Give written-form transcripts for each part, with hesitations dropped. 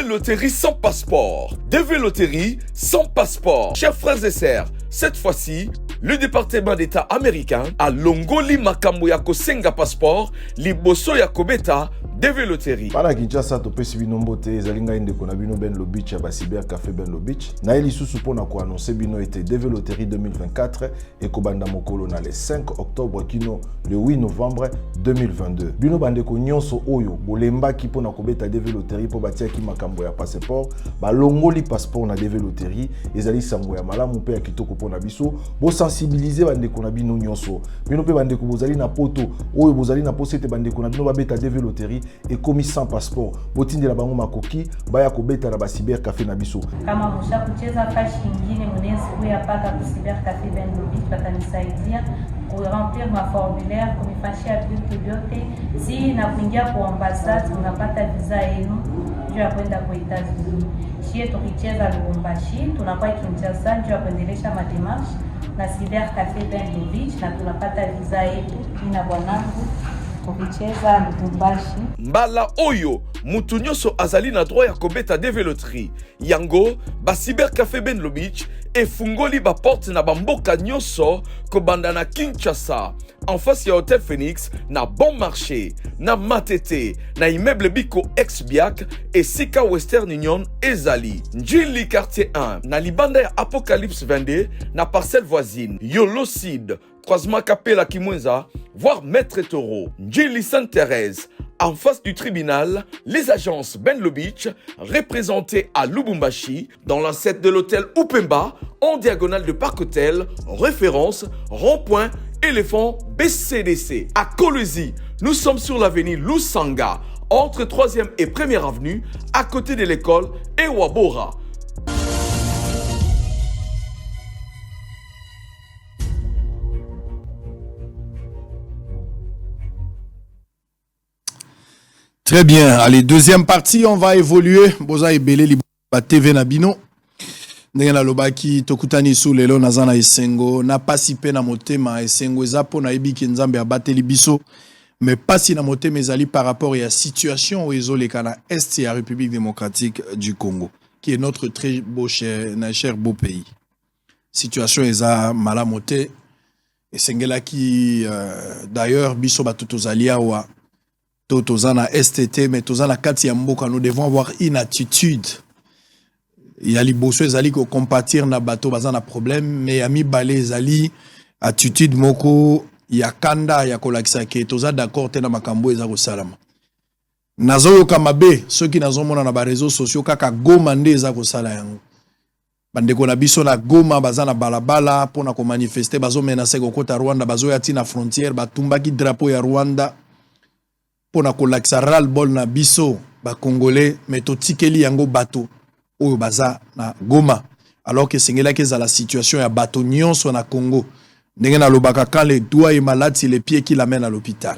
DV Loterie sans passeport. DV Loterie sans passeport. Chers frères et sœurs, cette fois-ci, le département d'État américain a longoli makambo ya kosenga passeport liboso ya kobeta DV Loterie. Para Kinshasa to pesi bino mbote ezalinga inde kona bino Ben Lobich ya Cyber Café Ben Lobich. Na eli susu pona ko annoncer bino ete DV Loterie 2024 et kobanda mokolo na le 5 octobre kino le 8 novembre 2022. Bino bande ko nyonso oyo bolemba ki pona kobeta DV Loterie po batia ki makambo ya passeport, ba longoli passeport na DV Loterie ezali sango ya malamu pe ya kitoko pona biso, bo sensibiliser bande ko na bino nyonso. Bino pe bande ko bozali na poto oyo bozali na posete bande ko na bino ba beta DV Loterie et commis sans passeport. Botinde la bango makoki baya kobeta na ba Cyber Café na biso. Kama musha kucheza fashi nyingine mwenezi kuya paka ku Cyber Café Ben Lobich batanisaidia remplir ma formulaire kunifashia vitu vyote. Si na kuingia kwa ambassade unapata visa yenu juu ya kwenda kwa Etats-Unis. Shie tukicheza Lubumbashi tunakuwa Kinshasa juu ya kuendelesha mademarshe na Cyber Café Ben Lobich na tunapata visa yetu ina bwanangu kucheza Lubumbashi. Mbala oyo mutu nyonso azali na droit ya kobeta DV Loterie. Yango ba Cyber Café Ben Lobich efungoli ba porte na bamboka nyonso kobanda na Kinshasa en face ya Hotel Phoenix na Bon Marché na Matete na immeuble Biko ex-Biak et Sika Western Union ezali Njili quartier 1 na libanda ya Apocalypse 22 na parcelle voisine Yolocide croisement Kapela Kimwenza voire Maître Taureau Njili Sainte-Thérèse en face du tribunal, les agences Ben Lobich, représentées à Lubumbashi, dans l'ancêtre de l'hôtel Upemba, en diagonale de Parc Hôtel, référence, rond-point, éléphant, BCDC. À Kolwezi, nous sommes sur l'avenue Lusanga, entre 3e et 1er avenue, à côté de l'école Ewabora. Très bien. Allez, deuxième partie, on va évoluer. Boza ebele li ba TV na bino. Ndenge na lobaki tokutani sou lelo nazana esengo na pasi pe na motema esengo ezapo na ebiki nzambe abateli biso mais pasi na motema ezali par rapport à la situation où ezoleka na est ya République démocratique du Congo qui est notre très beau cher beau pays. Situation eza malamote esengela ki d'ailleurs biso ba tutozali awa tozana STT mais tozana kati ya mboka nous devons avoir une attitude. Il y a les bosseux zali ko compatir na bateau bazana problème mais ami balé zali attitude moko ya kanda ya kolakisa ke toza d'accord te na makambo eza ko salama. Nazo kamabe ceux qui nazo mona na ba réseaux sociaux kaka Goma nde eza ko sala yango. Bande ko na biso na Goma bazana balabala pona ko manifester bazo menacer ko kota Rwanda bazo yati na frontière batumbaki drapeau ya Rwanda. Pona kolakisa ral bol na biso ba congolais mais to tikeli yango bateau oyo baza na Goma alors que sengela ke za la situation ya bateau nyonso na Congo ndenge na lobaka quand les doigts et malades c'est les pieds qui l'amènent à l'hôpital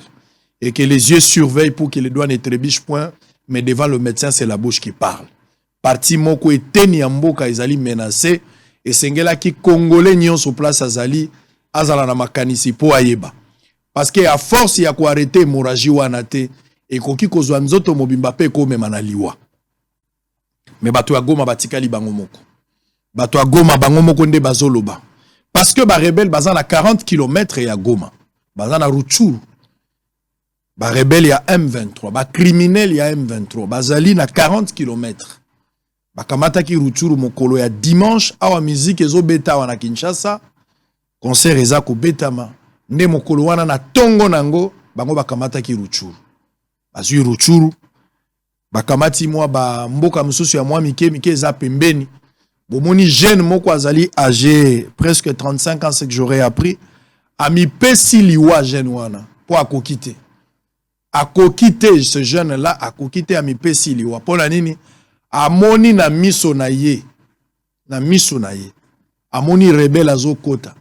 et que les yeux surveillent pour que les doigts ne trébuchent point mais devant le médecin c'est la bouche qui parle parti moko eteni ya mboka ezali menacé et sengela ki congolais nyonso place azali azala na makanisi po ayeba. Parce que à force ya ko arrêter hémorragie wana te et koki kozwa nzoto mobimba pe ko mema na liwa. Mais bato ya Goma batikali bango moko. Bato ya Goma bango moko nde bazoloba. Parce que ba rebelle baza na 40 km ya Goma. Baza na Rutshuru. Ba rebelle ya M23, ba criminel ya M23, bazali na 40 km. Ba kamata ki Rutshuru mokolo ya dimanche awa musique ezo beta wana Kinshasa. Concert eza ko betama. Nde mokolo wana na tongo nango bango bakamata ki Rutshuru bazui Rutshuru bakamati mwa ba mboka mususu ya mwa mike eza pembeni bomoni jeune moko azali âgé presque 35 ans ce que j'aurais appris ami pesi liwa jeune wana po akokite ce jeune là akokite ami pesi liwa pona nini amoni na miso na ye amoni rebelle azokota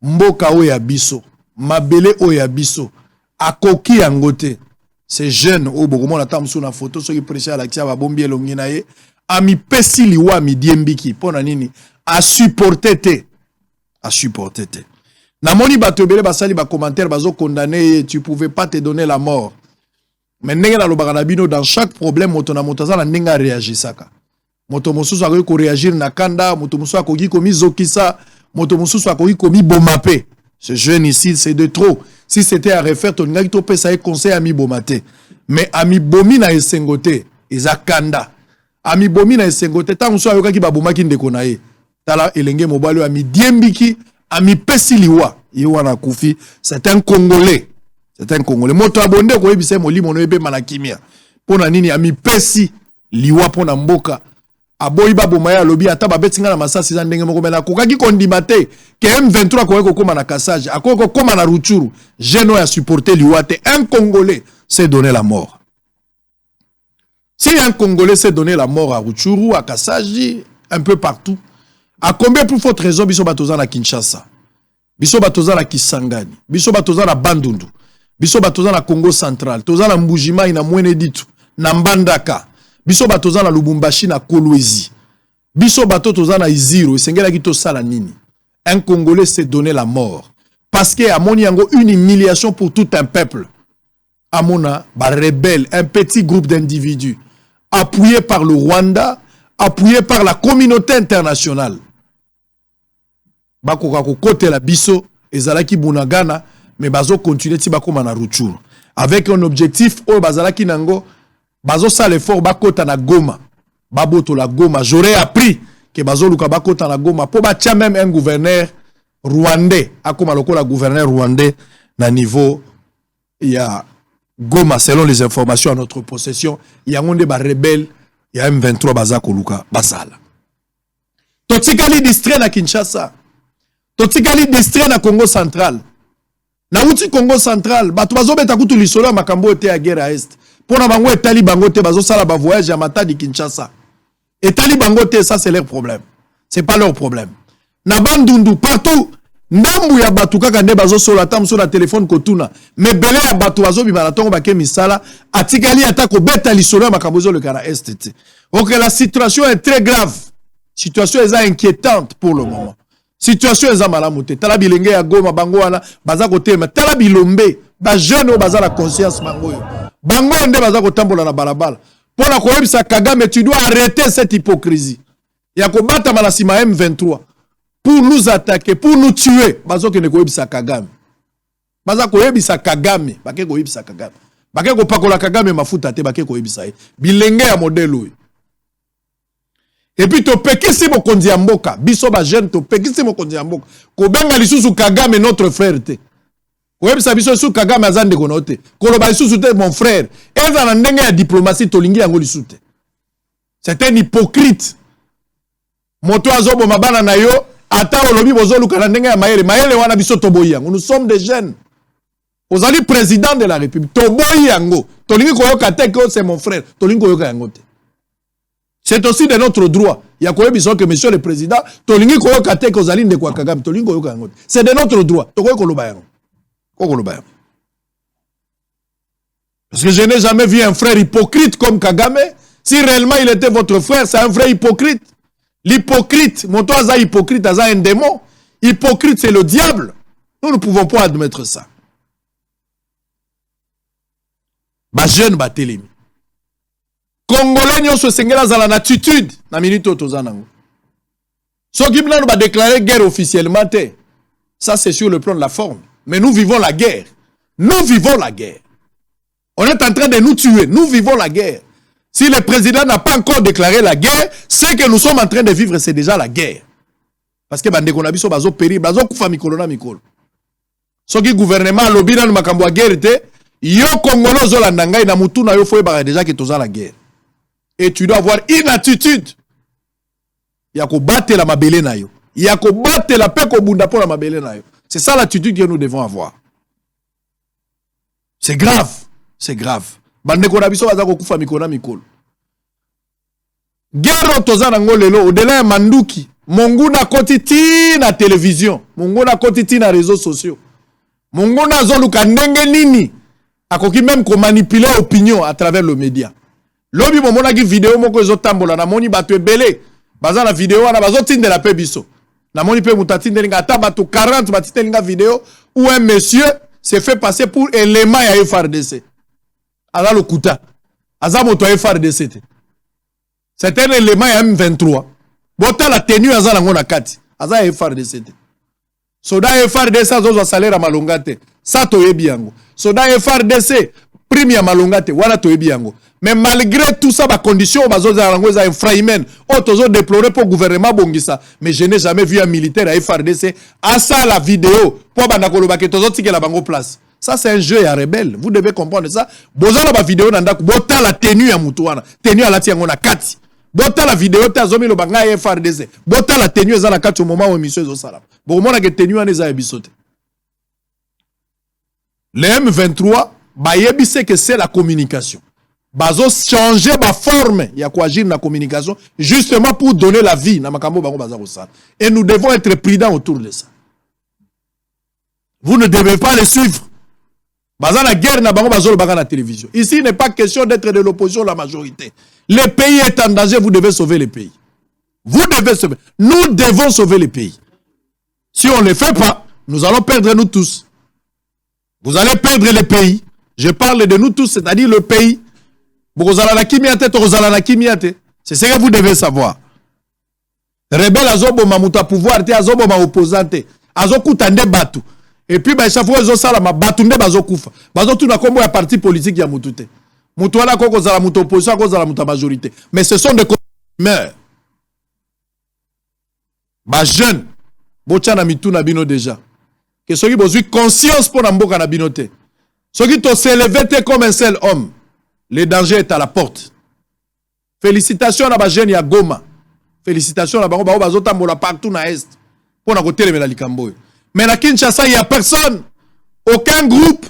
mboka oya biso mabele oya biso akoki yango te ces jeunes o bokomona tamsu na photo soki prêcher la tia ba bombi elongi na ye ami pesi liwa mi diembiki pona nini a supporter te na moni bato ebele basali ba commentaire bazo condamner tu pouvais pas te donner la mort Mais ndenge na lobaka na bino dans chaque problème moto na moto za ndenge réagir saka. Moto mosusu akoki ko réagir na kanda, moto mosusu akoki komi zokisa, moto mosusu akoki komi bomape. Ce jeune ici c'est de trop. Si c'était à refaire ton ngaki to pesa conseil ami bomate. Mais ami bomi na esengote, eza kanda. Ami bomi na esengote tant so ayokaki ba bomaki ndeko na ye. Tala elenge mobali ami diembiki, ami pesiliwa. Yewana kufi, c'est un Congolais. C'est un Congolais. Moto abonde ko yebise molimo no ebe manakimia. Pona nini ami pesi liwa pona mboka. Aboyi ba bomaya lobi ata ba betinga na masasi za ndenge moko mena kokaki kondimate ke M23 ko koma na Kassage, akoko koma na Rutshuru. Geno ya supporter liwa te un Congolais s'est donné la mort. Si un Congolais s'est donné la mort à Rutshuru, à Kassage, un peu partout, à combien plus forte raison biso batoza na Kinshasa? Biso batoza na Kisangani, biso batoza na Bandundu, biso batoza na Congo Central, toza na Mbujima ina Mwene Ditu, na Mbandaka, biso batoza na Lubumbashi na Kolwezi, biso bato toza na Iziro, esengela kito sala nini. Un Congolais s'est donné la mort parce que amoni yango une humiliation pour tout un peuple. Amona ba rebelle, un petit groupe d'individus appuyé par le Rwanda, appuyé par la communauté internationale. Bakoka ko kote la biso ezalaki bunagana mais bazo continuer ti bakoma na Rutshuru avec un objectif o bazalaki nango bazo sala effort bakota na Goma baboto la Goma. J'aurais appris que bazo luka bakota na Goma po ba tia même un gouverneur rwandais akoma lokola gouverneur rwandais na niveau ya Goma selon les informations à notre possession il y a ngonde ba rebelle il y a M23 bazako luka basala totikali distrait na Kinshasa. Totikali distrait na Congo Central. Na uti Congo Central, bato bazo beta kutu lisolo ya makambo ete ya guerre à est. Pona bango etali bango te bazo sala ba voyage ya Matadi Kinshasa. Etali bango te, ça c'est leur problème. C'est pas leur problème. Na Bandundu partout, ndambu ya batu kaka nde bazo solo ata mso na téléphone kotuna. Mais belé ya batu bazo bimana tongo bake misala, atikali ata ko beta lisolo ya makambo zo le kana est te. Ok, la situation est très grave. Situation est inquiétante pour le moment. Situation eza malamu te. Tala bilenge ya Goma bango wana baza kotema. Tala bilombe ba jeune o baza la conscience bango yo. Bango nde baza kotambola na balabala. Pona koyebisa Kagame, tu dois arrêter cette hypocrisie. Ya kobata malasima M23 pour nous attaquer, pour nous tuer. Bazo kene koyebisa Kagame. Baza koyebisa Kagame, bake koyebisa Kagame. Bake kopakola Kagame mafuta te bake koyebisa ye. Bilenge ya modèle oyo. Et puis to pekisi mokonzi ya mboka, biso ba jeune to pekisi mokonzi ya mboka. Ko benga lisusu Kagame notre frère te. Ko yebisa biso su Kagame azande kono te. Ko loba lisusu te mon frère. Eza na ndenge ya diplomatie to lingi yango lisusu te. C'est un hypocrite. Moto azobo mabana na yo, ata olobi bozo luka na ndenge ya mayele, mayele wana biso to boyi yango. Nous sommes des jeunes. Ozali président de la République, to boyi yango. To lingi koyoka te ko c'est mon frère. To lingi koyoka yango te. C'est aussi de notre droit. Il y a que monsieur le président, tolingi koyo kate ko zali ndeko Kagame, tolingi koyo kango. C'est de notre droit. Tokoy ko loba yango. Ko loba yango. Parce que je n'ai jamais vu un frère hypocrite comme Kagame. Si réellement il était votre frère, c'est un vrai hypocrite. L'hypocrite, mon toi aza hypocrite, aza un démon. Hypocrite, c'est le diable. Nous ne pouvons pas admettre ça. Ba jeune ba telemi. Congolais nyonso sengela zala na attitude na minute otozanango. Soki blanc va déclarer guerre officiellement te. Ça c'est sur le plan de la forme, mais nous vivons la guerre. Nous vivons la guerre. On est en train de nous tuer, nous vivons la guerre. Si le président n'a pas encore déclaré la guerre, ce que nous sommes en train de vivre c'est déjà la guerre. Parce que bande ko na biso bazo périr, bazo kufa mikolo na mikolo. Soki gouvernement lobi na makambo ya guerre te, yo Congolais zolanda ngai na mutu na yo foye ba déjà que toza la guerre. Et tu dois avoir une attitude. Yako battre la mabele na yo. Yako battre la paix ko bunda pour la mabele na yo. C'est ça l'attitude que nous devons avoir. C'est grave. C'est grave. Bande ko na biso baza ko kufa mikolo na mikolo. Guerre tozana ngolelo au-delà ya manduki. Monguna kotiti na télévision. Monguna kotiti na réseaux sociaux. Monguna zoluka ndenge nini. Akoki même ko manipuler opinion à travers le média. Lobi momona ki vidéo moko ezotambola na moni bato ebele baza na vidéo wana bazotindela pe biso na moni pe mutatindelinga ata bato 40 batitelinga vidéo où un monsieur s'est fait passer pour élément ya FARDC aza lokuta aza moto ya FRDC. C'est un élément ya M23. Bota la tenue aza nango na kati aza ya FRDC. Soda FRDC azo salaire malonga te. Ça toyebi yango. Soda FRDC prime ya malonga te wana toyebi yango. Mais malgré tout ça, ba condition bazo za nango za infrahumaine, otozo déplorer pour gouvernement bongisa. Mais je n'ai jamais vu un militaire à FRDC à ça la vidéo pour banda koloba ke tozo tike la bango place. Ça c'est un jeu ya rebelle. Vous devez comprendre ça. Boza la ba vidéo nanda ko bota la tenue ya mutu wana. Tenue ala tiango na kati. Bota la vidéo ta zomi lo banga ya FRDC. Bota la tenue za na kati au moment où émission zo sala. Bon mona ke tenue wana za bisote. Le M23 ba yebise que c'est la communication. Bazo changer ma forme ya quoi agir na communication justement pour donner la vie na makambo bango baza kosala. Et nous devons être prudents autour de ça. Vous ne devez pas les suivre. Baza la guerre na bango bazo baga na télévision. Ici il n'est pas question d'être de l'opposition la majorité. Le pays est en danger, vous devez sauver le pays. Vous devez sauver. Nous devons sauver le pays. Si on ne le fait pas, nous allons perdre nous tous. Vous allez perdre le pays. Je parle de nous tous, c'est-à-dire le pays. C'est ce que vous devez savoir. Rebelle azobo mamuta pouvoir te azobo ma opposante azokutande batu et puis ba chaque fois sala ma batu nde bazokufa bazotuna kombo ya parti politique ya mutute mutu wala koko zala mutu opposition ko zala mutu majorité mais ce sont des meurent ba jeune bocha na mituna bino déjà que ceux qui besoin conscience pour na mboka na bino te ceux qui to s'élever comme un seul homme. Le danger est à la porte. Félicitations à la jeune ya Goma. Félicitations à la bango bazotambola partout na est. Pour na côté la likambo. Mais na Kinshasa, il n'y a personne. Aucun groupe.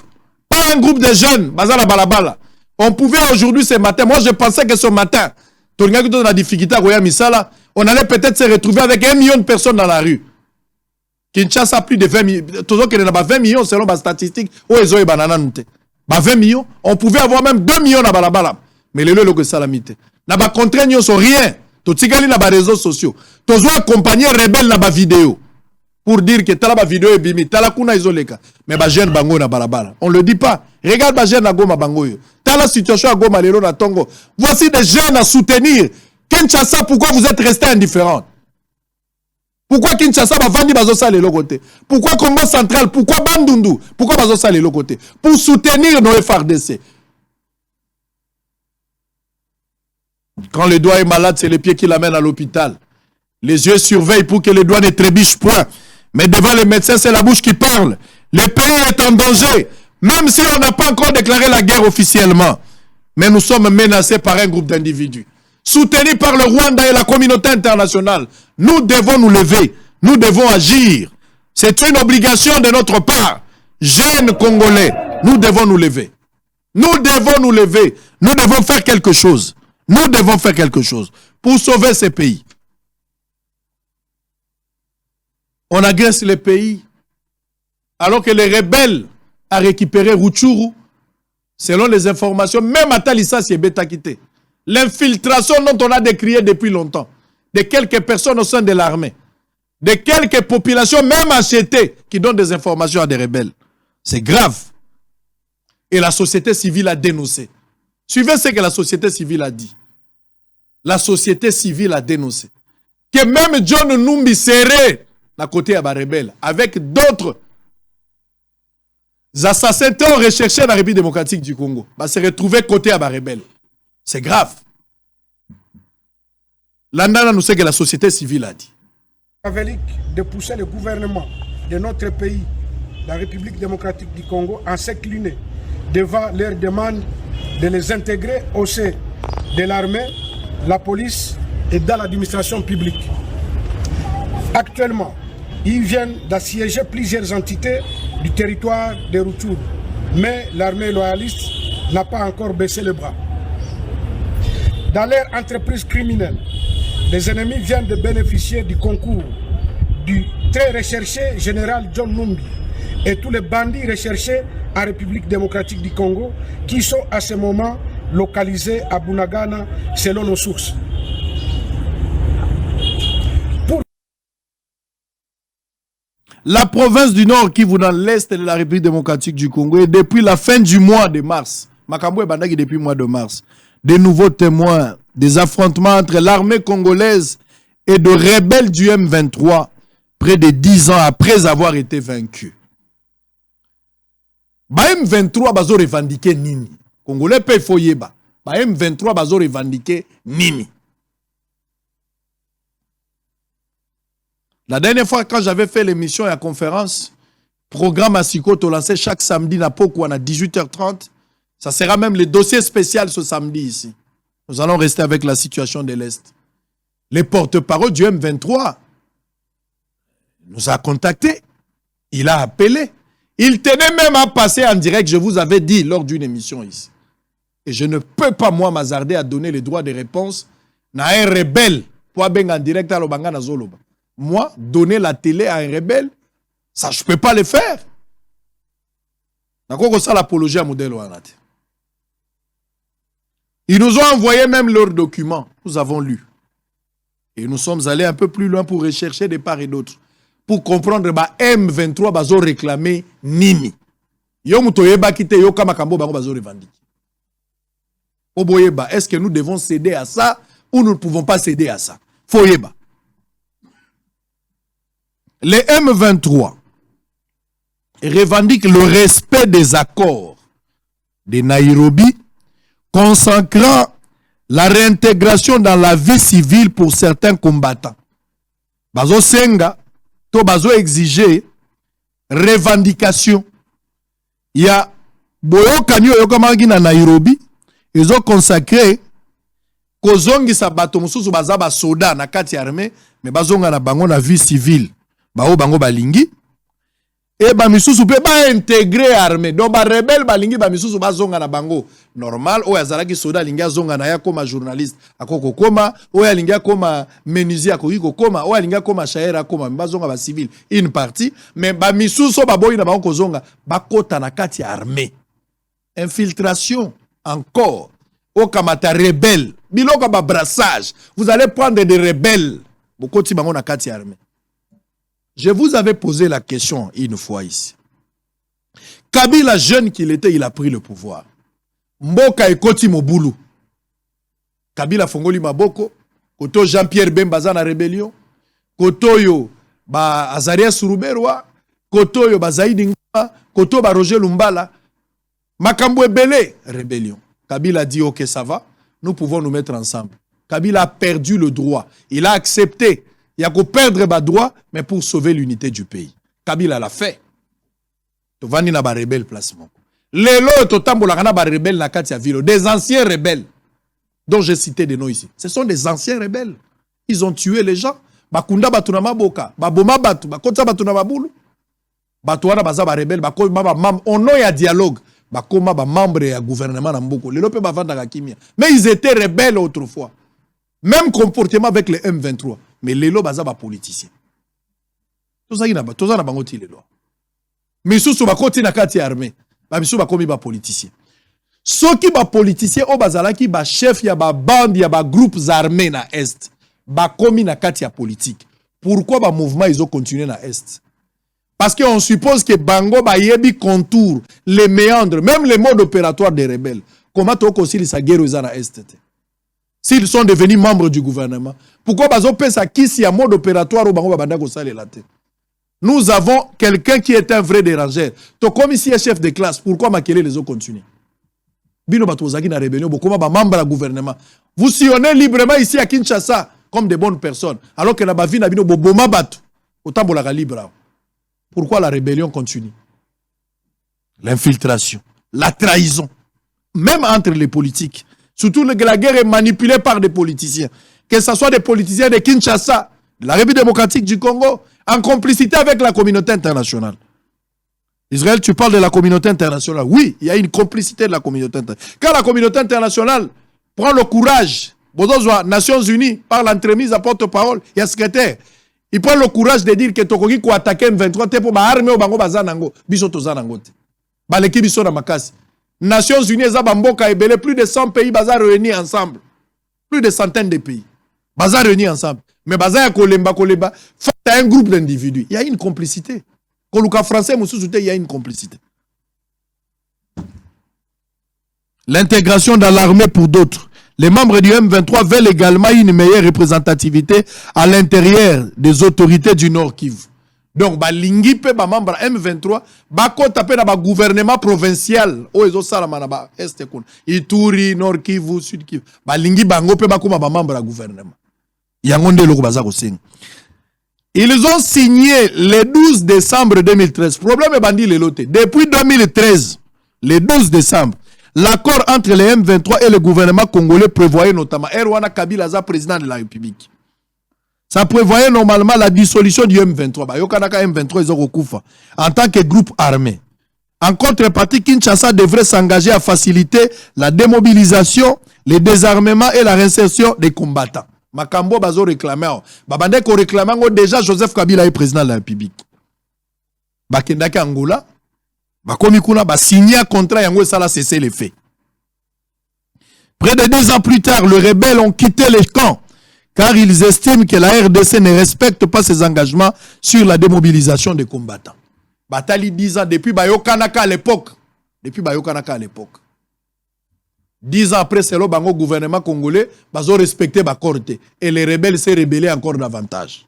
Pas un groupe de jeunes. Bazala balabala. On pouvait aujourd'hui ce matin. Moi je pensais que ce matin, on allait peut-être se retrouver avec 1 million de personnes dans la rue. Kinshasa plus de 20 millions. Toujours qu'il y a 20 millions selon les statistiques. Où ils ont banana nute. 20 millions, on pouvait avoir même 2 millions na balabala. Mais les lois que salamité. Na ba contraignent sont rien. To tigali na ba réseaux sociaux. To zo accompagner rebelle na ba vidéo. Pour dire que tala ba vidéo est bimi, tala kuna izoleka. Mais ba jeune bango na balabala. On le dit pas. Regarde ba jeune na Goma bango yo. Tala situation à Goma lelo na Tongo. Voici des jeunes à soutenir. Kinshasa, pourquoi vous êtes restés indifférents? Pourquoi Kinshasa va vendre bazosa les côté? Pourquoi Congo Central? Pourquoi Bandundu? Pourquoi bazosa les côté? Pour soutenir nos FRDC. Quand le doigt est malade, c'est les pieds qui l'amènent à l'hôpital. Les yeux surveillent pour que le doigt ne trébiche point. Mais devant les médecins, c'est la bouche qui parle. Le pays est en danger. Même si on n'a pas encore déclaré la guerre officiellement. Mais nous sommes menacés par un groupe d'individus. Soutenus par le Rwanda et la communauté internationale. Nous devons nous lever. Nous devons agir. C'est une obligation de notre part. Jeunes Congolais, nous devons nous lever. Nous devons nous lever. Nous devons faire quelque chose. Nous devons faire quelque chose pour sauver ces pays. On agresse les pays alors que les rebelles ont récupéré Rutshuru. Selon les informations, même à Talissa, c'est bêta quitté. L'infiltration dont on a décrié depuis longtemps, de quelques personnes au sein de l'armée, de quelques populations, même achetées, qui donnent des informations à des rebelles. C'est grave. Et la société civile a dénoncé. Suivez ce que la société civile a dit. La société civile a dénoncé. Que même John Numbi serait à côté à des rebelles, avec d'autres assassins ont recherché dans la République démocratique du Congo, va se retrouver côté à des rebelles. C'est grave. L'Andana nous sait que la société civile a dit. De pousser le gouvernement de notre pays, la République démocratique du Congo, à s'incliner devant leur demande de les intégrer au sein de l'armée, la police et dans l'administration publique. Actuellement, ils viennent d'assiéger plusieurs entités du territoire de Rutshuru, mais l'armée loyaliste n'a pas encore baissé les bras. Dans leur entreprise criminelle, les ennemis viennent de bénéficier du concours du très recherché général John Numbi et tous les bandits recherchés en République démocratique du Congo qui sont à ce moment localisés à Bunagana selon nos sources. La province du Nord Kivu dans l'est de la République démocratique du Congo et depuis la fin du mois de mars, Makamboué Bandaki depuis le mois de mars. Des nouveaux témoins des affrontements entre l'armée congolaise et de rebelles du M23 près de 10 ans après avoir été vaincus. Ba M23 bazo revendiquer nini. Congolais paye foyeba. Ba M23 bazo revendiquer nini. La dernière fois quand j'avais fait l'émission et la conférence, programme à Siko to lancé chaque samedi na Poko à 18h30. Ça sera même le dossier spécial ce samedi ici. Nous allons rester avec la situation de l'Est. Les porte-parole du M23 nous a contactés. Il a appelé. Il tenait même à passer en direct, je vous avais dit, lors d'une émission ici. Et je ne peux pas, moi, m'hasarder à donner les droits de réponse à un rebelle pour aller en direct à l'Obanga Zoloba. Moi, donner la télé à un rebelle, ça, je ne peux pas le faire. D'accord, ça, l'apologie à modèle Ouanate. Ils nous ont envoyé même leurs documents. Nous avons lu. Et nous sommes allés un peu plus loin pour rechercher de part et d'autre. Pour comprendre, bah, M23 bazo réclamé nini. Yo mutoyeba kite yo kama kambo bango bazo revendiquer. Oboyeba, est-ce que nous devons céder à ça ou nous ne pouvons pas céder à ça? Foyeba. Les M23 revendiquent le respect des accords de Nairobi consacrant la réintégration dans la vie civile pour certains combattants. Bazo senga, to bazo exiger revendication. Il y a Boyo Kanyo Yokamangi na Nairobi, ils ont consacré kozongi sa bato mususu bazaba soda na kati armée, mais bazonga na bango na vie civile. Bao bango balingi. Et ba misusu pe ba intégrer armée. Donc ba rebelle balingi ba misusu bazonga na bango. Normal, o yazalaki soda lingi azonga na ya koma journaliste akoko koma, o ya lingi koma menuisier akoko koma, o ya lingi koma shaera koma, bazonga ba civil une partie, mais ba misusu ba boyi na bango kozonga ba kota na kati armée. Infiltration encore. O kamata rebelle, biloko ba brassage. Vous allez prendre des rebelles. Bokoti bango na kati armée. Je vous avais posé la question une fois ici. Kabila, jeune qu'il était, il a pris le pouvoir. Mboka ekoti mobulu. Kabila fongoli maboko. Koto Jean-Pierre Bemba za na rébellion. Koto yo ba Azaria Suruberwa. Koto yo ba Zaidi Ngoma. Koto ba Roger Lumbala. Makambo ebele, rébellion. Kabila dit ok, ça va. Nous pouvons nous mettre ensemble. Kabila a perdu le droit. Il a accepté. Il y a qu'à perdre les droits, mais pour sauver l'unité du pays. Kabila l'a fait. Tu vas na ba rebelle placement. Les lots totambola na ba rebelle na katia ville, des anciens rebelles dont j'ai cité des noms ici. Ce sont des anciens rebelles. Ils ont tué les gens. Bakunda batuna maboka, baboma batu, bakota batuna babulu. Batuana baza ba rebelle, bakoma ba membre, on a un dialogue. Bakoma ba membre ya gouvernement na mboko. Les lots pe ba vanda kimia. Mais ils étaient rebelles autrefois. Même comportement avec les M23. Mais les lois baza ba politiciens. Tout ça na bangoti les lois. Mais sous ba koti na kati armée. Ba misu ba komi ba politiciens. Soki ba politiciens o bazala ki ba chef ya ba bande ya ba groupes armés na est. Ba komi na kati ya politique. Pourquoi ba mouvement ils ont continué na est? Parce qu'on suppose que bango ba yebi contour, les méandres, même les modes opératoires des rebelles. Comment to kosili sa guerre aux na est? S'ils sont devenus membres du gouvernement, pourquoi bazo pesa kisi ya mode opératoire au bango babanda ko sale la tête? Nous avons quelqu'un qui est un vrai dérangeur. To comme ici est chef de classe, pourquoi Makele les ont continué? Bino batozaki na rébellion, bokoma ba membre du gouvernement. Vous sillonnez librement ici à Kinshasa comme des bonnes personnes, alors que na ba vie na bino boboma batu. Otambola ka libre. Pourquoi la rébellion continue? L'infiltration, la trahison, même entre les politiques. Surtout que la guerre est manipulée par des politiciens. Que ce soit des politiciens de Kinshasa, de la République démocratique du Congo, en complicité avec la communauté internationale. Israël, tu parles de la communauté internationale. Oui, il y a une complicité de la communauté internationale. Quand la communauté internationale prend le courage, les Nations Unies, par l'entremise à porte-parole, il y a secrétaire. Il prend le courage de dire que Tokoki ko attaquer M23 pour armer au bango bazanango, biso tozanango te. Baleki biso na makasi. Nations Unies, Zabamboka et Belé, plus de 100 pays bazar réunis ensemble. Plus de centaines de pays. Bazar réunis ensemble. Mais bazar Kolemba, face à un groupe d'individus. Il y a une complicité. Koluka français, il y a une complicité. l'intégration dans l'armée pour d'autres. Les membres du M23 veulent également une meilleure représentativité à l'intérieur des autorités du Nord Kivu. Donc, balingi pe ba membre M23, ba kota pe na ba gouvernement provincial, o ezo salama na ba este kun. Ituri, Nord Kivu, Sud Kivu. Balingi bango pe ba kuma ba membre à gouvernement. Yangonde loko baza ko sing. Ils ont signé le 12 décembre 2013. Problème est bandi le loté. Depuis 2013, le 12 décembre, l'accord entre les M23 et le gouvernement congolais prévoyait notamment Erwana Kabila za président de la République. Ça prévoyait normalement la dissolution du M23. Bah, yokanaka M23 ils ont recouvert en tant que groupe armé. En contrepartie, Kinshasa devrait s'engager à faciliter la démobilisation, le désarmement et la réinsertion des combattants. Makambo bazo réclamé. Babande ko réclamé déjà Joseph Kabila est président de la République. Bakendaki Angola. Bakomi kuna ba signé un contrat yango ça la cessé les faits. Près de 10 ans plus tard, les rebelles ont quitté les camps car ils estiment que la RDC ne respecte pas ses engagements sur la démobilisation des combattants. Batali 10 ans depuis Bayokanaka à l'époque. 10 ans après, c'est le bango gouvernement congolais, ils ont respecté la corte. Et les rebelles s'est rebellés encore davantage.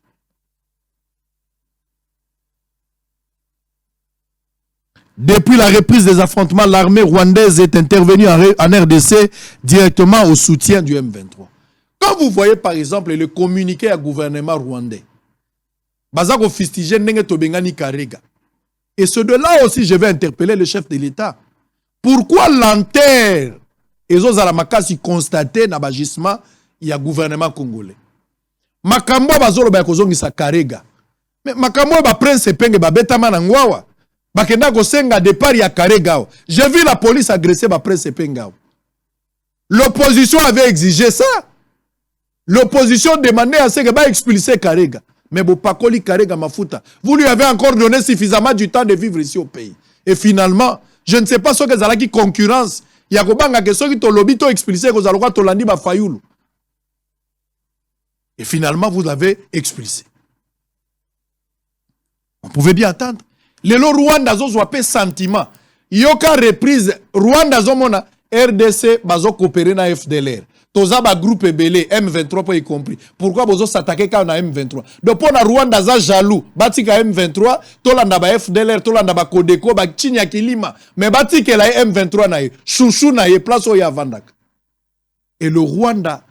Depuis la reprise des affrontements, l'armée rwandaise est intervenue en RDC directement au soutien du M23. Quand vous voyez par exemple le communiqué à gouvernement rwandais, Bazako fistigé Nenge Tobengani Karega. Et ce de là aussi, je vais interpeller le chef de l'État. Pourquoi l'enterre et aux Alamakasi constaté dans l'agissement il y a gouvernement congolais? Makambo bazolo ba kozongi sa Karega. Mais makambo ba prince penge ba betama na ngwawa. Bakenda ko senga départ ya Karega. J'ai vu la police agresser ba prince penga. L'opposition avait exigé ça. L'opposition demandait à ce que va expulser Karega. Mais Bopakoli Karega Mafuta, vous lui avez encore donné suffisamment du temps de vivre ici au pays. Et finalement, je ne sais pas ce que ça a qui concurrence. Il y a que ceux qui ont lobby expulsé que Zalora Tolandi Bafayoulou. Et finalement, vous l'avez expulsé. On pouvait bien attendre. Les lots Rwanda zo soit sentiment. Yoka reprise Rwanda zo mona RDC bazo coopérer na FDLR. Tozaba groupe belé M23 pas y compris. Pourquoi bozo s'attaquer quand on a M23? Donc pour na Rwanda za jaloux, batika M23, tolanda ba FDLR, tolanda ba Kodeko, ba Chinya Kilima, mais batika la M23 na ye, chouchou na ye place oya vandak. Et le Rwanda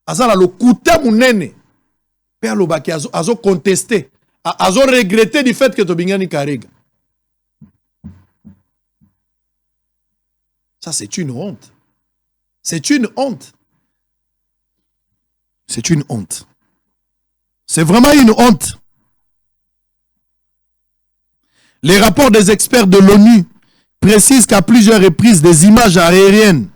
azala le kuta munene. Père Lobaki azo contesté, azo regretté du fait que Tobingani Karega. Ça c'est une honte. C'est une honte. C'est une honte. C'est vraiment une honte. Les rapports des experts de l'ONU précisent qu'à plusieurs reprises, des images aériennes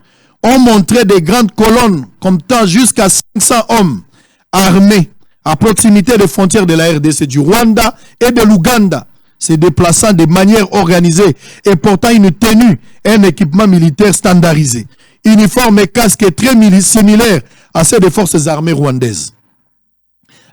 ont montré des grandes colonnes comptant jusqu'à 500 hommes armés à proximité des frontières de la RDC, du Rwanda et de l'Ouganda, se déplaçant de manière organisée et portant une tenue et un équipement militaire standardisé. Uniforme et casque très similaires à ceux des forces armées rwandaises.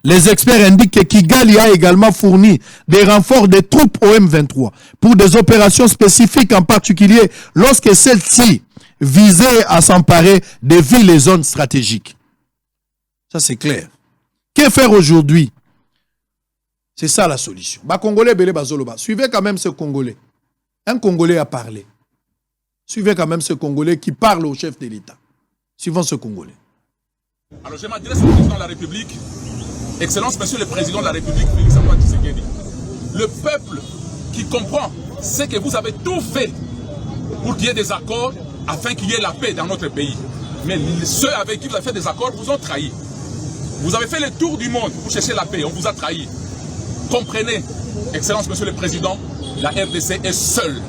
Les experts indiquent que Kigali a également fourni des renforts de troupes au M23 pour des opérations spécifiques, en particulier lorsque celles-ci visaient à s'emparer des villes et zones stratégiques. Ça c'est clair. Que faire aujourd'hui? C'est ça la solution. Congolais belé bazoloba. Suivez quand même ce Congolais. Un Congolais a parlé. Suivez quand même ce Congolais qui parle au chef de l'État. Suivons ce Congolais. Alors je m'adresse au président de la République, Excellence Monsieur le Président de la République, Félix Antoine Tshisekedi. Le peuple qui comprend, c'est que vous avez tout fait pour qu'il y ait des accords afin qu'il y ait la paix dans notre pays. Mais ceux avec qui vous avez fait des accords vous ont trahi. Vous avez fait le tour du monde pour chercher la paix, on vous a trahi. Comprenez, Excellence Monsieur le Président, la RDC est seule.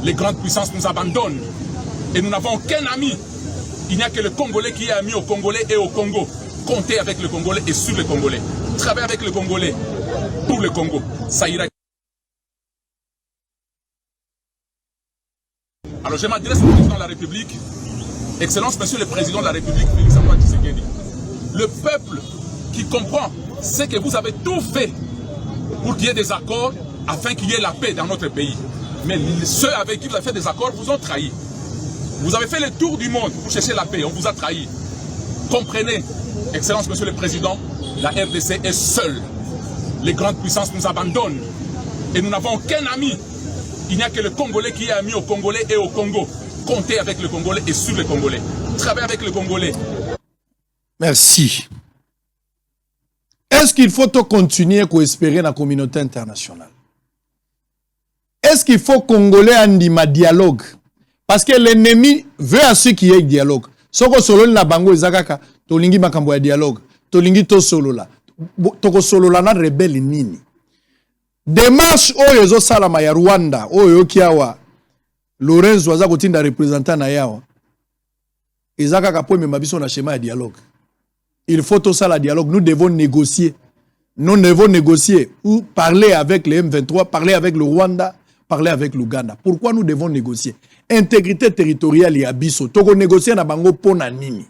Les grandes puissances nous abandonnent et nous n'avons aucun ami. Il n'y a que le Congolais qui est ami au Congolais et au Congo. Comptez avec le Congolais et sur le Congolais. Travaillez avec le Congolais pour le Congo. Ça ira. Alors je m'adresse au président de la République, Excellence Monsieur le Président de la République, Félix Antoine Tshisekedi. Le peuple qui comprend, c'est que vous avez tout fait pour qu'il y ait des accords afin qu'il y ait la paix dans notre pays. Mais ceux avec qui vous avez fait des accords vous ont trahi. Vous avez fait le tour du monde pour chercher la paix, on vous a trahi. Comprenez, Excellence Monsieur le Président, la RDC est seule. Les grandes puissances nous abandonnent et nous n'avons aucun ami. Il n'y a que le Congolais qui est ami aux Congolais et au Congo. Comptez avec le Congolais et sur le Congolais. Travaillez avec le Congolais. Merci. Est-ce qu'il faut continuer à espérer dans la communauté internationale? Est-ce qu'il faut Congolais en dialogue? Parce que l'ennemi veut à ceux qui aient dialogue. Soko solo na bango ezakaka tolingi makambo ya dialogue. Tolingi to solo la. Toko solo la na rebelle nini. Démarche oyo zo salama ya Rwanda oyo kiawa Lorenzo aza kotinda représentant na yawa. Ezakaka po mema biso na schéma ya dialogue. Il faut tout ça la dialogue. Nous devons négocier. Nous devons négocier ou parler avec les M23, parler avec le Rwanda, parler avec l'Ouganda. Pourquoi nous devons négocier? Intégrité territoriale et abisso. Toko négocier na bango pona nini.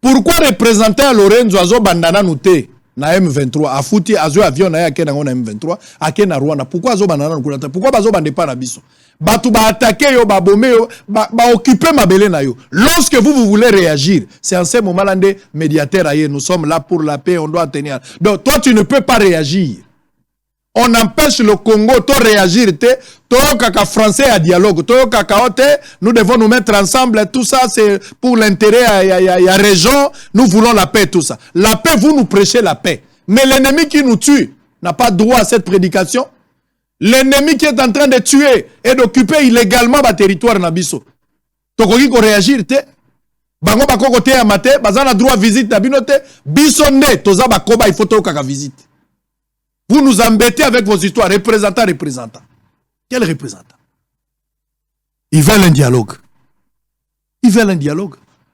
Pourquoi représenter Lorenzo azo bandana nute na M23 afuti azo avion na yake na M23 ake na Rwanda? Pourquoi azo bandana nkulata? Pourquoi bazo bande pas na biso? Batu ba attaquer yo ba bomber yo ba occuper mabele na yo. Lorsque vous voulez réagir, c'est en ce moment là des médiateurs ailleurs, nous sommes là pour la paix, on doit tenir. Donc toi tu ne peux pas réagir. On empêche le Congo de réagir, to kaka français à dialogue, to kaka ote, nous devons nous mettre ensemble, tout ça c'est pour l'intérêt à région, nous voulons la paix, tout ça. La paix, vous nous prêchez la paix. Mais l'ennemi qui nous tue n'a pas droit à cette prédication. L'ennemi qui est en train de tuer et d'occuper illégalement le territoire nabiso. Tokoki ko réagir te. Bango bakoko te amate, bazana droit visite nabinote, bisonne, toza bakoba il faut to kaka visite. Vous nous embêtez avec vos histoires. Représentant. Quel représentant? Ils veulent un dialogue.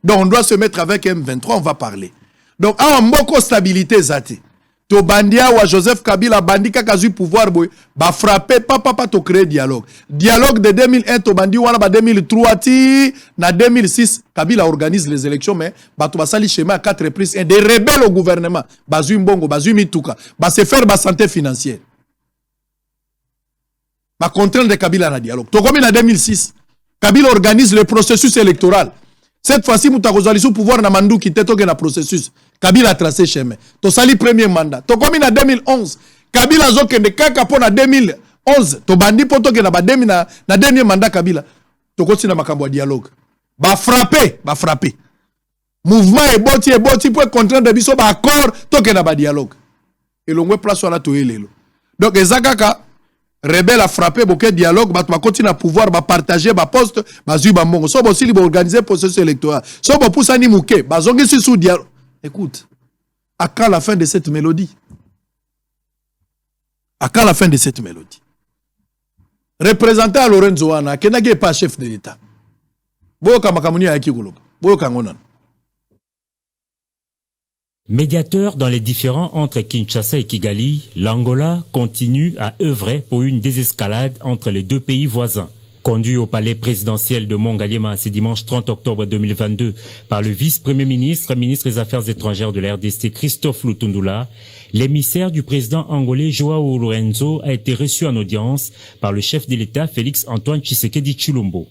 Donc on doit se mettre avec M23, on va parler. Donc, en moko stabilité zate. To bandia wa Joseph Kabila bandi kakazu pouvoir boy ba frapper papa to créer dialogue. Dialogue de 2001 to bandi wana ba 2003 ti na 2006 Kabila organise les élections mais ba to basali schéma à 4 reprises et des rebelles au gouvernement bazui mbongo bazui mituka ba se faire ba santé financière. Ba contraindre Kabila na dialogue. To comme en 2006 Kabila organise le processus électoral. Cette fois-ci, Moutakozali sous pouvoir na mandu qui t'est na processus. Kabila a tracé chemin. To sali premier mandat. To comme en 2011, Kabila zoke de kaka po na 2011. To bandi po toke na ba na dernier mandat Kabila. To kosi na makambo dialogue. Ba frapper. Mouvement et boti pour contraindre biso ba accord toke na ba dialogue. Et l'ongwe place wala to elelo. Donc ezakaka rebelle a frappé beaucoup dialogue, bah tu vas continuer à pouvoir bah partager bah poste, bah zui bah mongo. So aussi libre organiser processus électoral. So bah pour ça ni mouké, bah zongi sous dialogue. Écoute, à quand la fin de cette mélodie? À quand la fin de cette mélodie? Représentant Lorenzo Wana, kenage pas chef de l'État. Boka makamuni ya kikuluka. Boka ngonan. Médiateur dans les différends entre Kinshasa et Kigali, l'Angola continue à œuvrer pour une désescalade entre les deux pays voisins. Conduit au palais présidentiel de Mongaliema ce dimanche 30 octobre 2022 par le vice-premier ministre, ministre des Affaires étrangères de la RDC, Christophe Lutundula, l'émissaire du président angolais Joao Lorenzo a été reçu en audience par le chef de l'État Félix Antoine Tshisekedi Tshilombo.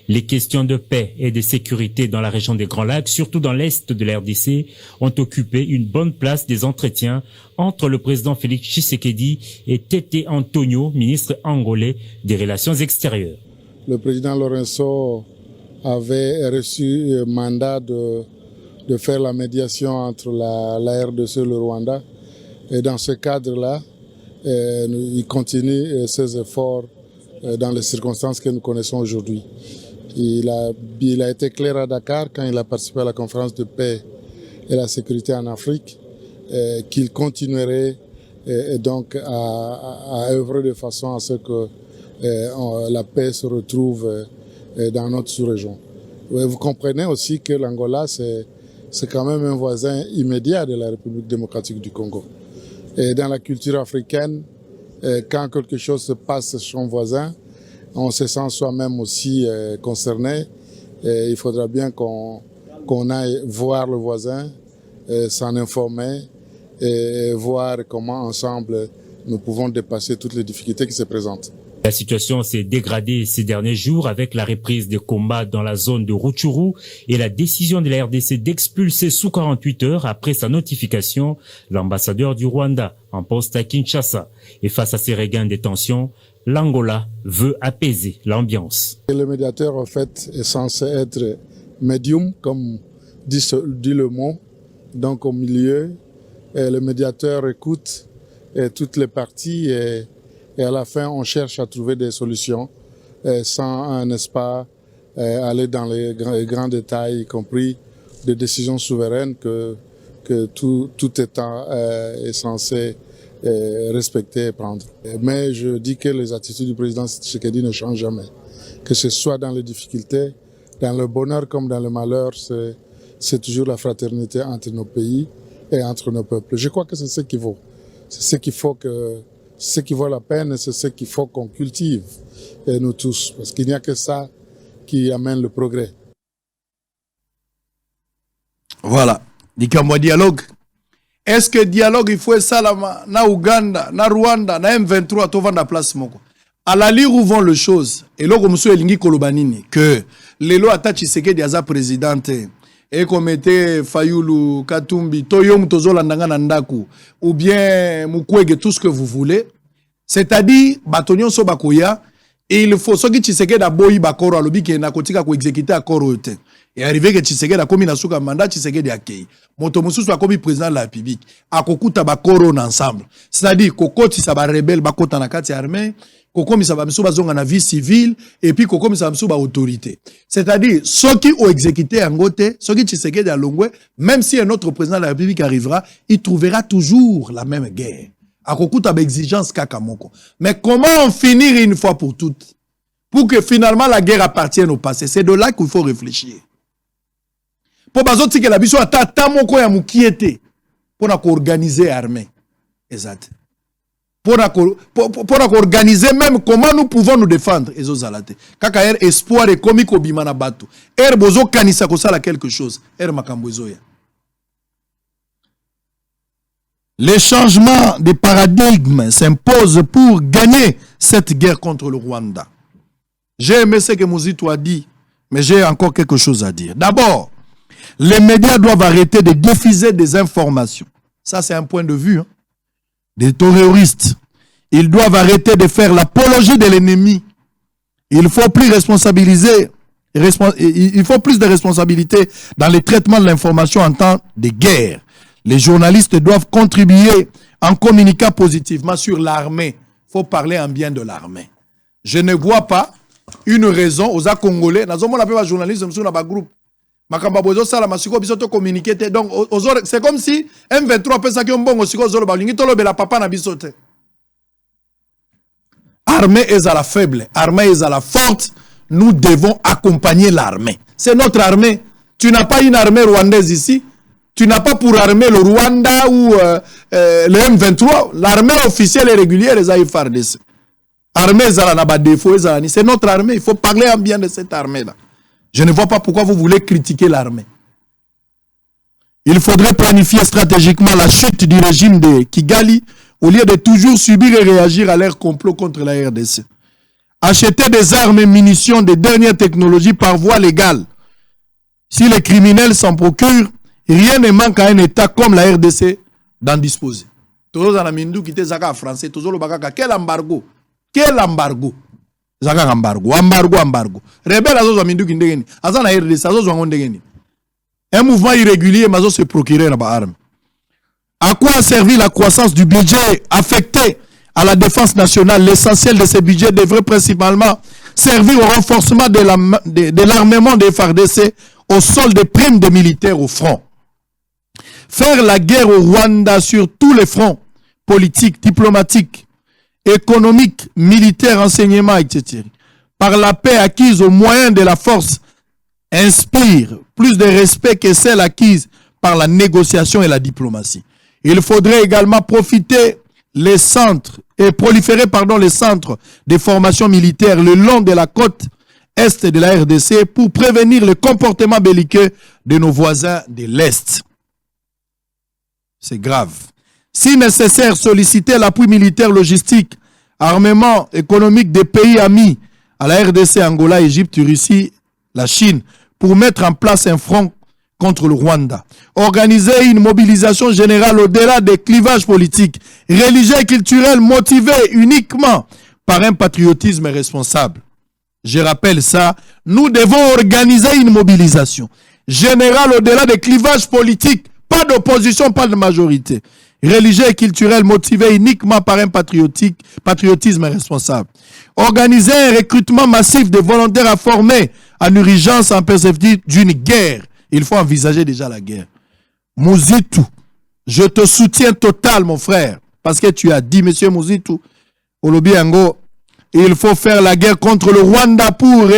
Les questions de paix et de sécurité dans la région des Grands Lacs, surtout dans l'est de la RDC, ont occupé une bonne place des entretiens entre le président Félix Tshisekedi et Tete Antonio, ministre angolais des Relations extérieures. Le président Lorenzo avait reçu un mandat de faire la médiation entre la RDC et le Rwanda. Et dans ce cadre-là, il continue ses efforts dans les circonstances que nous connaissons aujourd'hui. Il a été clair à Dakar quand il a participé à la conférence de paix et la sécurité en Afrique qu'il continuerait donc à œuvrer de façon à ce que la paix se retrouve dans notre sous-région. Vous comprenez aussi que l'Angola, c'est quand même un voisin immédiat de la République démocratique du Congo. Et dans la culture africaine, quand quelque chose se passe chez son voisin, on se sent soi-même aussi concerné. Et il faudra bien qu'on aille voir le voisin, s'en informer et voir comment ensemble nous pouvons dépasser toutes les difficultés qui se présentent. La situation s'est dégradée ces derniers jours avec la reprise des combats dans la zone de Rutshuru et la décision de la RDC d'expulser sous 48 heures après sa notification l'ambassadeur du Rwanda en poste à Kinshasa. Et face à ces regains de tensions, l'Angola veut apaiser l'ambiance. Le médiateur, en fait, est censé être médium, comme dit le mot, donc au milieu. Et le médiateur écoute toutes les parties et à la fin, on cherche à trouver des solutions sans, n'est-ce pas, aller dans les grands détails, y compris des décisions souveraines que tout État est censé respecter et prendre. Mais je dis que les attitudes du président Tshisekedi ne changent jamais. Que ce soit dans les difficultés, dans le bonheur comme dans le malheur, c'est toujours la fraternité entre nos pays et entre nos peuples. Je crois que c'est ce qu'il vaut. C'est ce qu'il faut ce qui vaut la peine et c'est ce qu'il faut qu'on cultive, et nous tous, parce qu'il n'y a que ça qui amène le progrès. Voilà. Dikamwa dialogue. Est-ce que dialogue il faut ça na Ouganda, na Rwanda, na M23 to vanda place moko. À la lire où vont les choses et là comme monsieur Elingi Kolobanini que lelo ata Tshisekedi aza présidente et comme était Fayulu Katumbi Toyom Tozolanda na ndaku ou bien Mukwege tout ce que vous voulez, c'est-à-dire batonyon so bakoya et il faut soki Tshisekedi aboyi bakoro alobi ke na kotika ko exécuter akoro yote. Et arrivé que Tshisekedi a commis na suka mandat Tshisekedi akei. Moto mususu a commis président de la République. Akokuta bakoro ensemble. C'est-à-dire kokoti sa ba rebelle bakota na kati armée, kokomi sa ba misu bazonga na vie civile et puis kokomi sa misu ba autorité. C'est-à-dire ceux qui ont exécuté Angote, ceux qui Tshisekedi a longwe, même si un autre président de la République arrivera, il trouvera toujours la même guerre. Akokuta ba exigence kakamoko. Mais comment en finir une fois pour toutes pour que finalement la guerre appartienne au passé? C'est de là qu'il faut réfléchir. Pour bazoti que la biso ata moko ya mukiete pour organiser l'armée. Exact. Pour organiser même comment nous pouvons nous défendre. Ezo zalate. Kaka er espoir et comique obimana bato. Er bozo kanisa ko sala quelque chose. Er makambo ezoya. Les changements de paradigme s'imposent pour gagner cette guerre contre le Rwanda. J'ai aimé ce que Mouzito a dit, mais j'ai encore quelque chose à dire. D'abord, les médias doivent arrêter de diffuser des informations. Ça, c'est un point de vue. Des terroristes. Ils doivent arrêter de faire l'apologie de l'ennemi. Il faut plus il faut plus de responsabilité dans le traitement de l'information en temps de guerre. Les journalistes doivent contribuer en communiquant positivement sur l'armée. Il faut parler en bien de l'armée. Je ne vois pas une raison aux Congolais. Nous avons appelé les journalistes sur notre groupe. Donc, c'est comme si M23 peut ça qui bon aussi la papa na bisote. Armée est à la faible, armée est à la forte. Nous devons accompagner l'armée. C'est notre armée. Tu n'as pas une armée rwandaise ici. Tu n'as pas pour armée le Rwanda ou le M23. L'armée officielle et régulière est à FARDC. Armée est à la défaut. C'est notre armée. Il faut parler en bien de cette armée-là. Je ne vois pas pourquoi vous voulez critiquer l'armée. Il faudrait planifier stratégiquement la chute du régime de Kigali au lieu de toujours subir et réagir à leur complot contre la RDC. Acheter des armes et munitions de dernière technologie par voie légale. Si les criminels s'en procurent, rien ne manque à un État comme la RDC d'en disposer. Toujours dans la Mindou qui était Zaka français, toujours le Bakaka. Quel embargo? Quel embargo? Zaka embargo. Rebelle azo mindu kindegeni. Azana RDC azo ngondegeni. Un mouvement irrégulier mazo se procurer la arme. À quoi a servi la croissance du budget affecté à la défense nationale? L'essentiel de ces budgets devrait principalement servir au renforcement de l'armement des FARDC au sol des primes des militaires au front. Faire la guerre au Rwanda sur tous les fronts, politiques, diplomatiques, économiques, militaires, enseignement, etc. Par la paix acquise au moyen de la force inspire plus de respect que celle acquise par la négociation et la diplomatie. Il faudrait également proliférer les centres de formation militaire le long de la côte est de la RDC pour prévenir le comportement belliqueux de nos voisins de l'Est. C'est grave. Si nécessaire, solliciter l'appui militaire logistique armement économique des pays amis à la RDC, Angola, Égypte, Russie, la Chine, pour mettre en place un front contre le Rwanda. Organiser une mobilisation générale au-delà des clivages politiques, religieux et culturels motivés uniquement par un patriotisme responsable. Je rappelle ça, nous devons organiser une mobilisation générale au-delà des clivages politiques, pas d'opposition, pas de majorité. Religieux et culturel motivé uniquement par un patriotisme responsable. Organiser un recrutement massif de volontaires à former en urgence en perspective d'une guerre. Il faut envisager déjà la guerre. Mouzitou, je te soutiens total, mon frère, parce que tu as dit, monsieur Mouzitou, Olobiango, il faut faire la guerre contre le Rwanda pour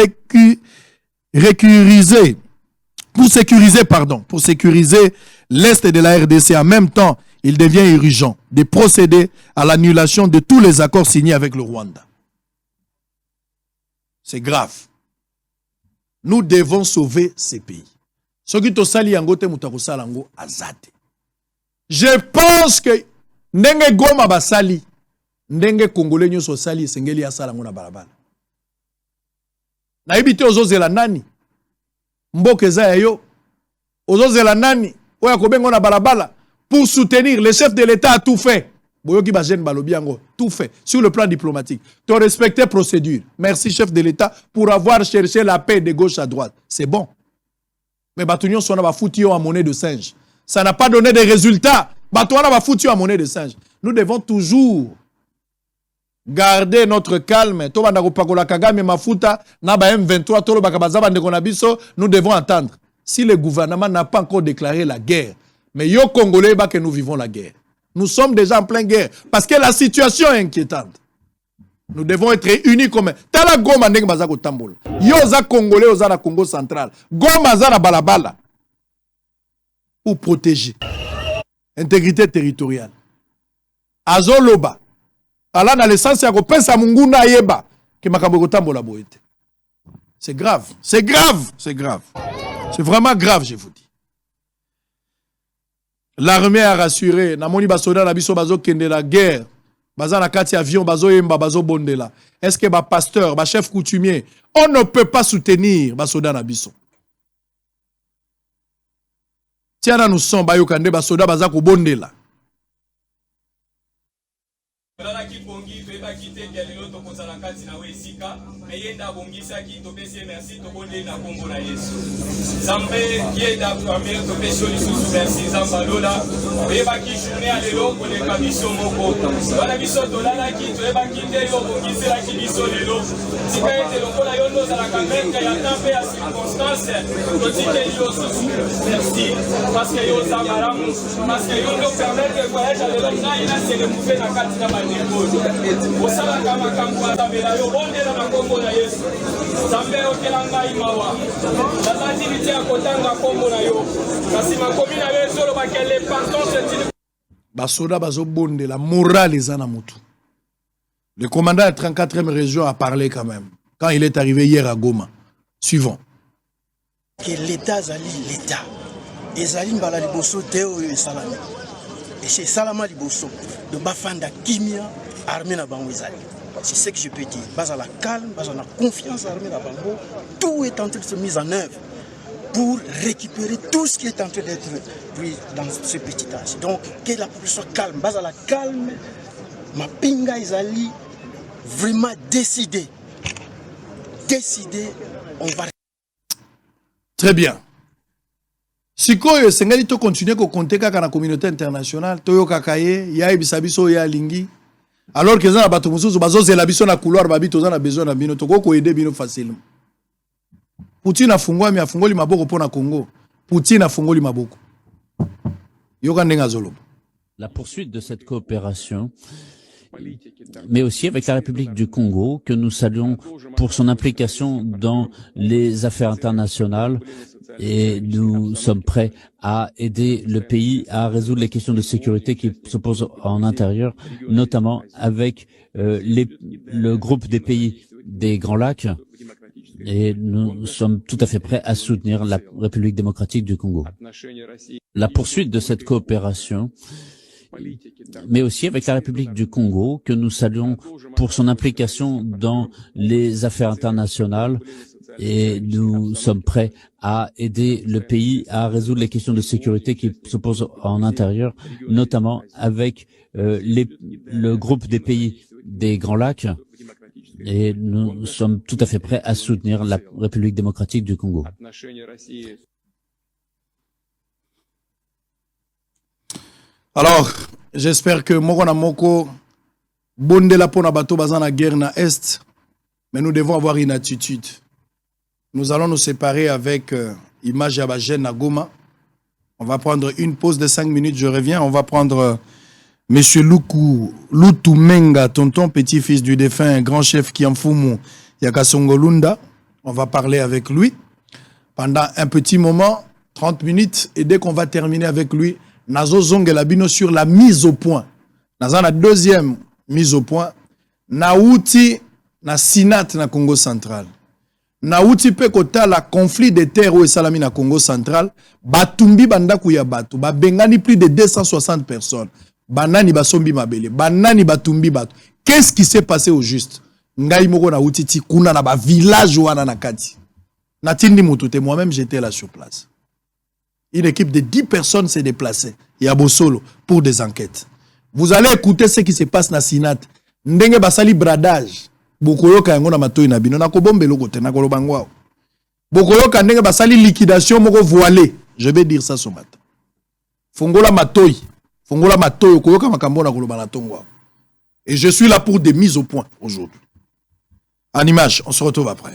sécuriser l'Est de la RDC. En même temps, il devient urgent de procéder à l'annulation de tous les accords signés avec le Rwanda. C'est grave. Nous devons sauver ces pays. Je pense que ndenge Goma basali, ndenge Congolais nyoso sali sengeli asala ngona balabala. Na ibite ozozela nani? Mboke za yo. Ozozela nani? Oya kobengo na balabala pour soutenir le chef de l'État a tout fait. Boyoki ba jeune balobiango, tout fait sur le plan diplomatique. Tu as respecté procédure. Merci chef de l'État pour avoir cherché la paix de gauche à droite. C'est bon. Mais Batunion son a foutu en monnaie de singe. Ça n'a pas donné de résultats. Batouana va foutu en monnaie de singe. Nous devons toujours garder notre calme. Nous devons attendre. Si le gouvernement n'a pas encore déclaré la guerre, mais yo Congolais, que nous vivons la guerre. Nous sommes déjà en pleine guerre parce que la situation est inquiétante. Nous devons être unis comme Tala Goma ndenge bazako tambola. Yo za Congolais oza na Congo central. Goma za na balabala. Pour protéger intégrité territoriale. Azoloba. Ala na l'essence ya ko pesa munguna yeba ke makambo ko tambola boyete. C'est grave, c'est grave, c'est grave. C'est vraiment grave, je vous dis. L'armée a rassuré, namoni basoda na biso bazo kende la guerre. Baza na kati avion bazo yemba bazo bondela. Est-ce que ba pasteur, ba chef coutumier, on ne peut pas soutenir basoda na biso. Tiana nous sommes ba yokande basoda baza ko bondela. Yenda bongisa ki topesi merci tobonde na kombo na Yesu. Zambe yenda premier topesi lisusu merci zamba lola. Oyeba ki journée à lelo ko le kabiso moko. Bana biso tolala ki toyeba ki te yo bongisela ki biso lelo. Tika ete lokola yo ndoza la kamenka ya tempe ya circonstance. Totike yo susu merci parce que yo zamaramu parce que yo no permettre voyage à lelo na ina se le mouver na kati na bandeko. Osala kama kamwa tabela yo bonde na kombo na Yesu. Zambe okelanga imawa. Nazati bitia kotanga kombo na yo. Kasi makomi na yo solo bakele pardon c'est basoda bazo bonde la morale ezana mutu. Le commandant de la 34e région a parlé quand même quand il est arrivé hier à Goma. Suivant. Que l'État zali l'État. Ezali mbala liboso teo yo salami. Et c'est salama liboso de bafanda kimia armée na bango ezali. C'est ce que je peux dire. Basa la calme, basa la confiance armée la bango. Tout est en train de se mettre en œuvre pour récupérer tout ce qui est en train d'être pris dans ce petit âge. Donc, que la population soit calme. Basa la calme. Ma pinga ezali vraiment décidé. Décidé, on va. Très bien. Sikoyo sengali to continuer ko compter kaka na communauté internationale, toyo kakaye, ya ibisabiso ya lingi. Alors que ça bato mususu bazozela biso na couloir babito za na besoin na bino toko ko aider bino facilement. Poutine afungoli maboko pona Congo. Poutine afungoli maboko. Yoka ndenga zoloba. La poursuite de cette coopération, mais aussi avec la République du Congo, que nous saluons pour son implication dans les affaires internationales, et nous sommes prêts à aider le pays à résoudre les questions de sécurité qui se posent en intérieur, notamment avec le groupe des pays des Grands Lacs, et nous sommes tout à fait prêts à soutenir la République démocratique du Congo. La poursuite de cette coopération, mais aussi avec la République du Congo, que nous saluons pour son implication dans les affaires internationales. Et nous sommes prêts à aider le pays à résoudre les questions de sécurité qui se posent en intérieur, notamment avec le groupe des pays des Grands Lacs. Et nous sommes tout à fait prêts à soutenir la République démocratique du Congo. Alors, j'espère que Mokona Moko, Bondela Pona Bato Bazana guerre na Est, mais nous devons avoir une attitude. Nous allons nous séparer avec Image Abagène Nagoma. On va prendre une pause de 5 minutes, je reviens. On va prendre Monsieur Lutu Menga, tonton petit-fils du défunt grand chef Kiamfumu Yakasongo Lunda. On va parler avec lui pendant un petit moment, 30 minutes. Et dès qu'on va terminer avec lui, Nazo Zongelabino sur la mise au point. Nazo la deuxième mise au point. Naouti na Sinat na Congo central. Naouti pe kota la conflit de terre au Salami na Congo central. Batumbi bandaku ya batu. Bengani plus de 260 personnes. Banani basombi mabele. Banani batumbi batu. Qu'est-ce qui s'est passé au juste? Ngai moko na utiti kuna na ba village wana na kati. Natindi mutute, moi-même j'étais là sur place. Une équipe de 10 personnes s'est déplacée. Il y a Bosolo pour des enquêtes. Vous allez écouter ce qui se passe na Sinat. Ndenge basali bradage. Bokoyoka yango na matoi na bino na kobombe lokote na kolobangwa. Bokoyoka ndenge basali liquidation moko voilée. Je vais dire ça ce matin. Fongola matoi. Fongola matoi koyoka makambo na kolobana tongwa. Et je suis là pour des mises au point aujourd'hui. En image, on se retrouve après.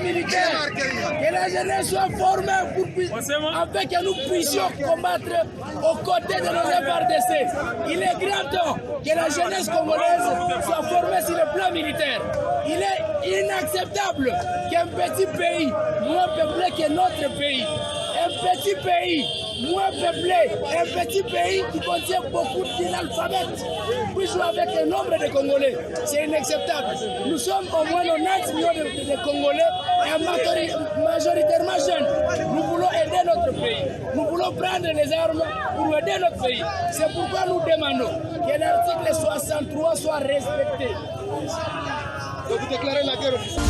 Militaire, que la jeunesse soit formée afin que nous puissions combattre aux côtés de nos FARDC. Il est grand temps que la jeunesse congolaise soit formée sur le plan militaire. Il est inacceptable qu'un petit pays, moins peuplé que notre pays, un petit pays, moins peuplé, un petit pays qui contient beaucoup d'analphabètes, puis jouer avec le nombre de Congolais. C'est inacceptable. Nous sommes au moins 90 millions de Congolais et majoritairement jeunes. Nous voulons aider notre pays. Nous voulons prendre les armes pour aider notre pays. C'est pourquoi nous demandons que l'article 63 soit respecté. Donc vous déclarez la guerre officielle.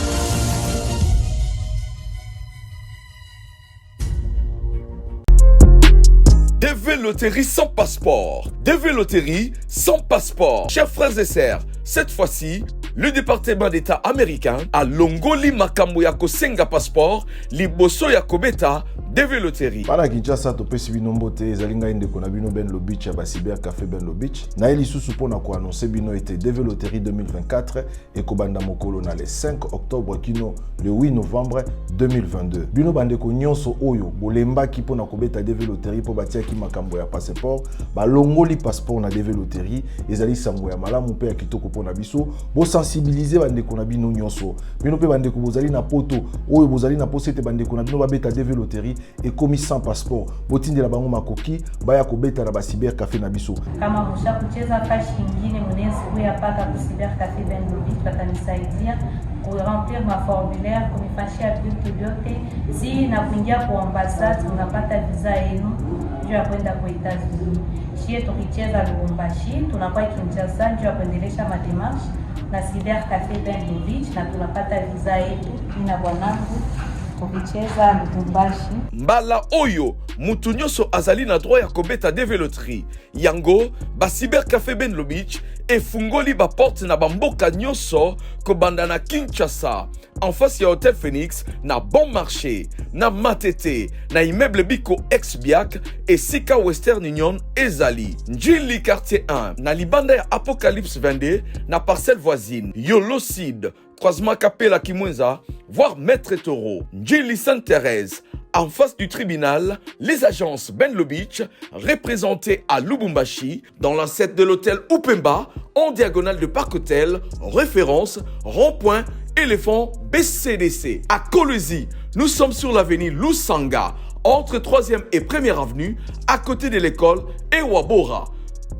DV Loterie sans passeport. DV Loterie sans passeport. Chers frères et sœurs, cette fois-ci, le département d'État américain a longoli makambo ya kosenga passeport liboso ya kobeta DV Loterie. Para Kinshasa to pesi bino mbote ezalinga inde kona bino Ben Lobich ya Cyber Café Ben Lobich. Na eli susu pona ko annoncer bino été DV Loterie 2024 et kobanda mokolo na le 5 octobre kino le 8 novembre 2022. Bino bande ko nyonso oyo bolemba ki pona kobeta DV Loterie po batia ki makambo ya passeport, ba longoli passeport na DV Loterie ezali sango ya malamu pe ya kitoko pona biso, bo sensibiliser bande ko na bino nyonso. Bino pe bande ko bozali na poto oyo bozali na posete bande ko na bino ba beta DV Loterie et commis sans passeport. Botindi la bango makoki baya kobeta na ba Cyber Café na biso. Kama musha kucheza kashi ingine mnezi kuya paka ku Cyber Café Ben Lobich watanisaidia kuremplir ma formulaire kunifashia vitu vyote. Si na kuingia kwa ambassade unapata visa yenu juu ya kwenda kwa Etats-Unis. Shie tukicheza Lubumbashi tunakuwa Kinshasa juu ya kuendelesha mademarshe na Cyber Café Ben Lobich na tunapata visa yetu na bwanangu kucheza Lubumbashi. Mbala oyo mutu nyonso azali na droit ya kobeta de veloterie. Yango, ba cybercafé Benlo Beach efungoli ba porte na bamboka nyonso kobanda na Kinshasa. En face ya Hotel Phoenix, na Bon Marché, na Matete, na immeuble Biko ex-Biak et Sika Western Union ezali. Njili quartier 1, na libanda ya Apocalypse 22, na parcelle voisine. Yolocide, croisement Capella Kimwenza, voire Maître Taureau. Njili Sainte-Thérèse, en face du tribunal, les agences Benlo Beach, représentées à Lubumbashi, dans l'ancêtre de l'hôtel Upemba, en diagonale de Parc Hôtel, référence, rond-point, éléphant BCDC. À Kolwezi, nous sommes sur l'avenue Lusanga, entre 3e et 1e avenue, à côté de l'école Ewabora.